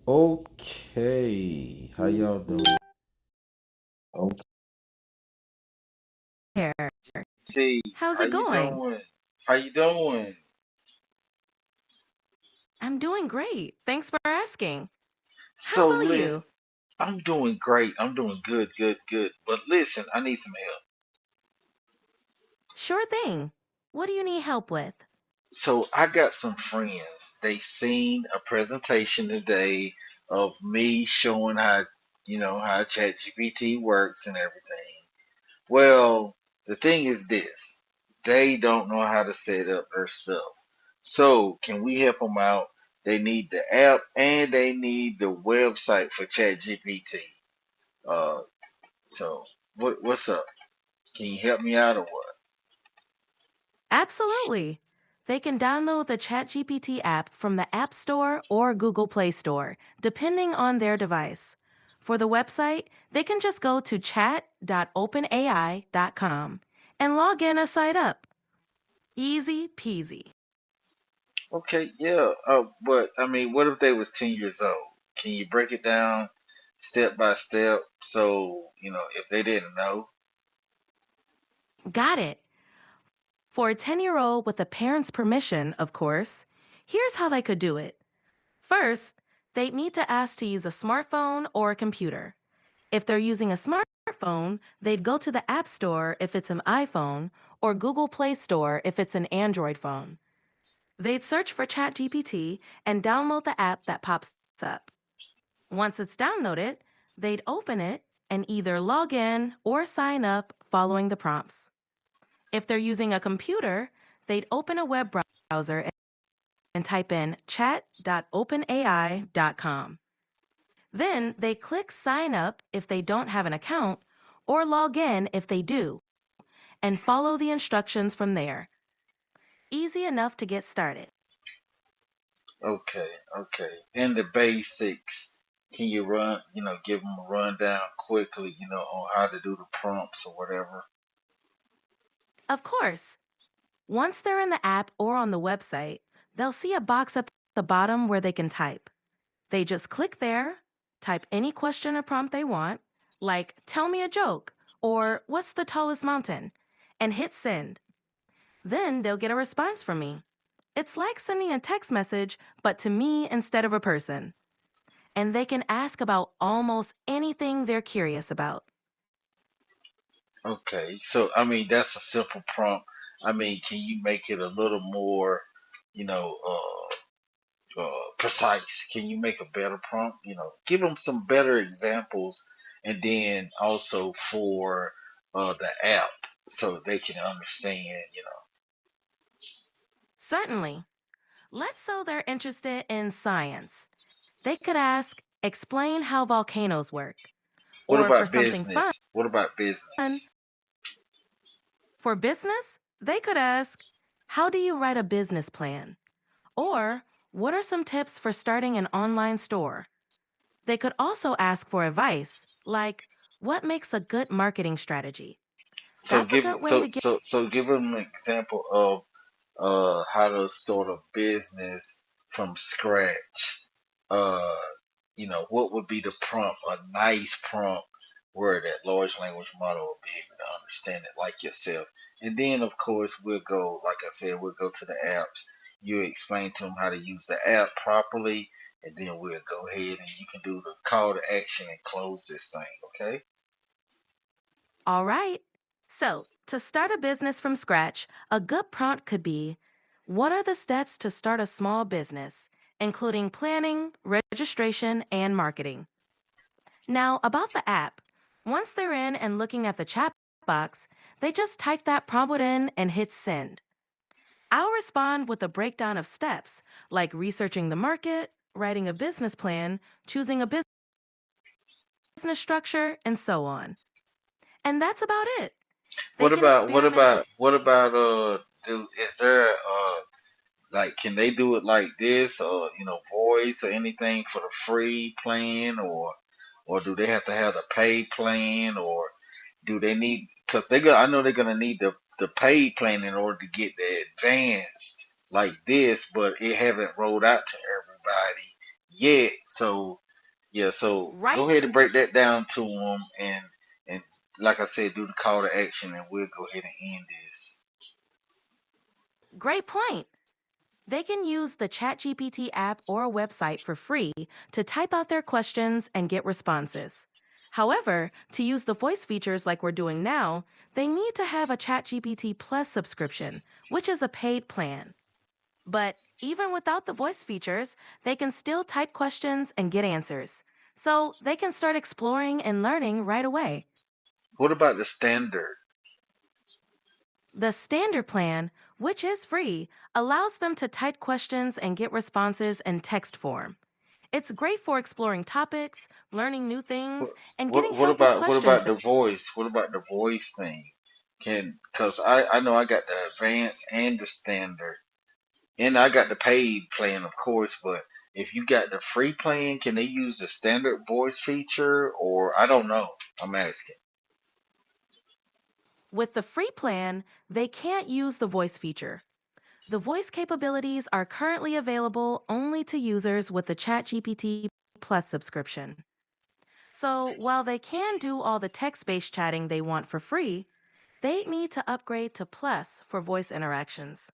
Okay, how y'all doing? Okay. Here. See, How's how it you going? doing? How you doing? I'm doing great. Thanks for asking. How So about you? listen, I'm doing great. I'm doing good, good, good. But listen, I need some help. Sure thing. What do you need help with? So I got some friends. They seen a presentation today of me showing how how ChatGPT works and everything. Well, the thing is this: they don't know how to set up their stuff. So can we help them out? They need the app and they need the website for ChatGPT. Uh, so what's up? Can you help me out or what? Absolutely. They can download the ChatGPT app from the App Store or Google Play Store, depending on their device. For the website, they can just go to chat.openai.com and log in or sign up. Easy peasy. Okay, yeah. But I mean, what if they was 10 years old? Can you break it down step by step so if they didn't know? Got it. For a 10-year-old with a parent's permission, of course, here's how they could do it. First, they need to ask to use a smartphone or a computer. If they're using a smartphone, they'd go to the App Store if it's an iPhone or Google Play Store if it's an Android phone. They'd search for ChatGPT and download the app that pops up. Once it's downloaded, they'd open it and either log in or sign up following the prompts. If they're using a computer, they'd open a web browser and type in chat.openai.com. Then they click sign up if they don't have an account or log in if they do, and follow the instructions from there. Easy enough to get started. Okay, okay. And the basics. Can you give them a rundown quickly, on how to do the prompts or whatever? Of course, once they're in the app or on the website, they'll see a box at the bottom where they can type. They just click there, type any question or prompt they want, like tell me a joke or what's the tallest mountain, and hit send. Then they'll get a response from me. It's like sending a text message, but to me instead of a person. And they can ask about almost anything they're curious about. Okay, so I mean that's a simple prompt. I mean, can you make it a little more, you know, precise? Can you make a better prompt? Give them some better examples, and then also for the app so they can understand. Certainly. Let's say they're interested in science. They could ask, explain how volcanoes work. What Or for about something fun, business? What about business? for business, they could ask, how do you write a business plan? Or what are some tips for starting an online store? They could also ask for advice, like, what makes a good marketing strategy? So That's a give good way so to get. so so give them an example of how to start a business from scratch. Uh, what would be the prompt? A nice prompt where that large language model will be able to understand it like yourself. And then, of course, we'll go, like I said, we'll go to the apps. You explain to them how to use the app properly, and then we'll go ahead and you can do the call to action and close this thing, okay? All right. So, to start a business from scratch, a good prompt could be, what are the steps to start a small business, including planning, registration, and marketing? Now, about the app, once they're in and looking at the chat box, they just type that prompt in and hit send. I'll respond with a breakdown of steps, like researching the market, writing a business plan, choosing a business structure, and so on. And that's about it. They What can about what experiment about with. what about is there like, can they do it like this, or voice or anything for the free plan, or do they have to have the paid plan, or do they need? Because I know they're gonna need the paid plan in order to get the advanced like this, but it haven't rolled out to everybody yet. So yeah, so Right? go ahead and break that down to them, and like I said, do the call to action, and we'll go ahead and end this. Great point. They can use the ChatGPT app or website for free to type out their questions and get responses. However, to use the voice features like we're doing now, they need to have a ChatGPT Plus subscription, which is a paid plan. But even without the voice features, they can still type questions and get answers. So they can start exploring and learning right away. What about the standard? The standard plan, which is free, allows them to type questions and get responses in text form. It's great for exploring topics, learning new What things, and what getting what help with about what questions about that the voice? What about the voice thing? Can Because I know I got the advanced and the standard, and I got the paid plan, of course. But if you got the free plan, can they use the standard voice feature, or I don't know? I'm asking. with the free plan, they can't use the voice feature. The voice capabilities are currently available only to users with the ChatGPT Plus subscription. So while they can do all the text based chatting they want for free, they need to upgrade to Plus for voice interactions.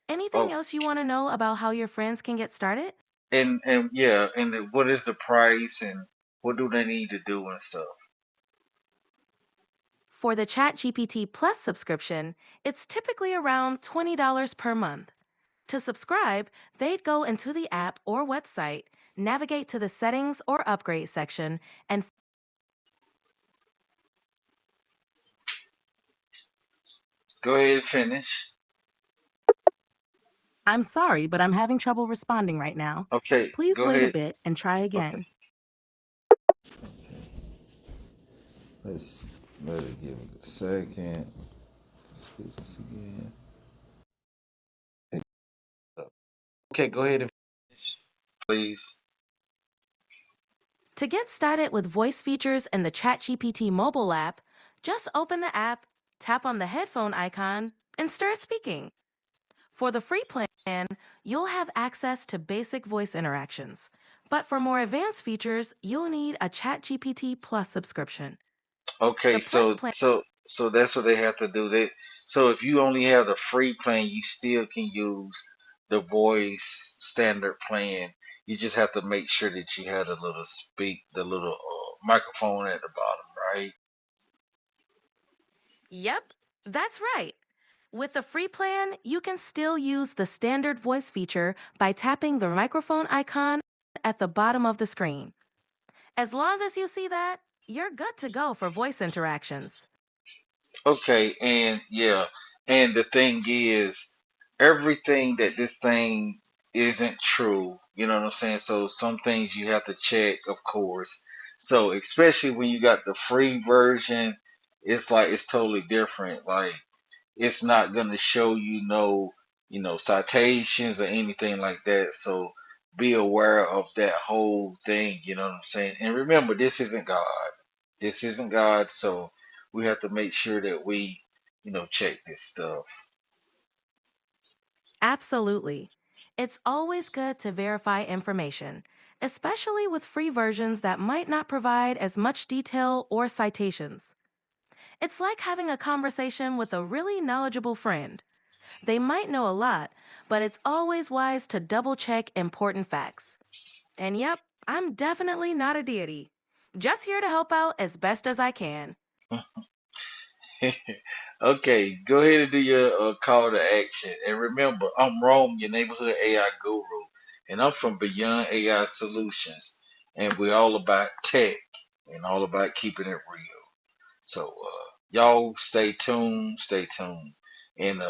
Anything Oh, else you want to know about how your friends can get started? and yeah, what is the price, and what do they need to do and stuff? For the ChatGPT Plus subscription, it's typically around $20 per month. To subscribe, they'd go into the app or website, navigate to the settings or upgrade section, and Go ahead and finish. I'm sorry, but I'm having trouble responding right now. Okay, Please go wait a ahead. bit and try Okay. again. Let's let it give it a second. Let's do this again. Okay, go ahead and Please. To get started with voice features in the ChatGPT mobile app, just open the app, tap on the headphone icon, and start speaking. For the free plan, you'll have access to basic voice interactions. But for more advanced features, you'll need a ChatGPT Plus subscription. Okay, The Plus so plan, so that's what they have to do. So if you only have the free plan, you still can use the voice standard plan. You just have to make sure that you have the little microphone at the bottom, right? yep, that's right. With the free plan, you can still use the standard voice feature by tapping the microphone icon at the bottom of the screen. As long as you see that, you're good to go for voice interactions. Okay, and yeah, and the thing is, everything that this thing isn't true. You know what I'm saying? So some things you have to check, of course. So especially when you got the free version, it's like it's totally different. Like it's not gonna show citations or anything like that. So be aware of that whole thing. You know what I'm saying? And remember, this isn't God. This isn't God. So we have to make sure that we, check this stuff. Absolutely. It's always good to verify information, especially with free versions that might not provide as much detail or citations. It's like having a conversation with a really knowledgeable friend. They might know a lot, but it's always wise to double check important facts. And yep, I'm definitely not a deity. Just here to help out as best as I can. Okay, go ahead and do your call to action. And remember, I'm Rome, your neighborhood AI guru, and I'm from Beyond AI Solutions, and we're all about tech and all about keeping it real. So, y'all stay tuned, stay tuned. And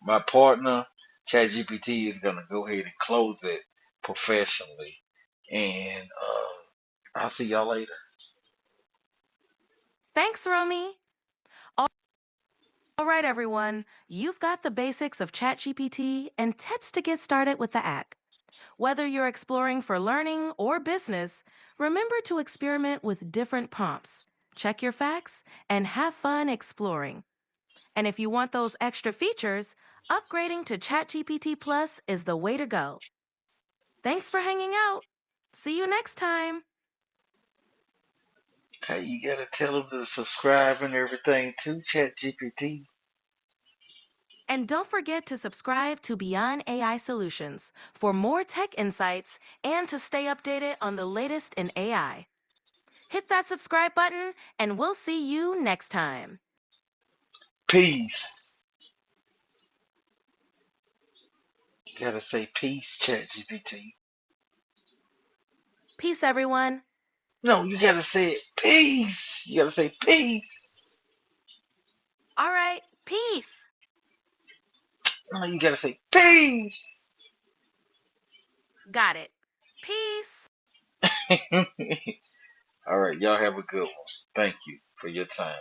my partner, ChatGPT, is gonna go ahead and close it professionally. And I'll see y'all later. Thanks, Romy. All right, everyone, you've got the basics of ChatGPT and tips to get started with the app. Whether you're exploring for learning or business, remember to experiment with different prompts, check your facts, and have fun exploring. And if you want those extra features, upgrading to ChatGPT Plus is the way to go. Thanks for hanging out. See you next time. Hey, you gotta tell them to subscribe and everything too, ChatGPT. And don't forget to subscribe to Beyond AI Solutions for more tech insights and to stay updated on the latest in AI. Hit that subscribe button, and we'll see you next time. Peace. You gotta say peace, ChatGPT. Peace, everyone. No, you gotta say it. Peace. You gotta say peace. All right, peace. No, you gotta say peace. Got it. Peace. All right, y'all have a good one. Thank you for your time.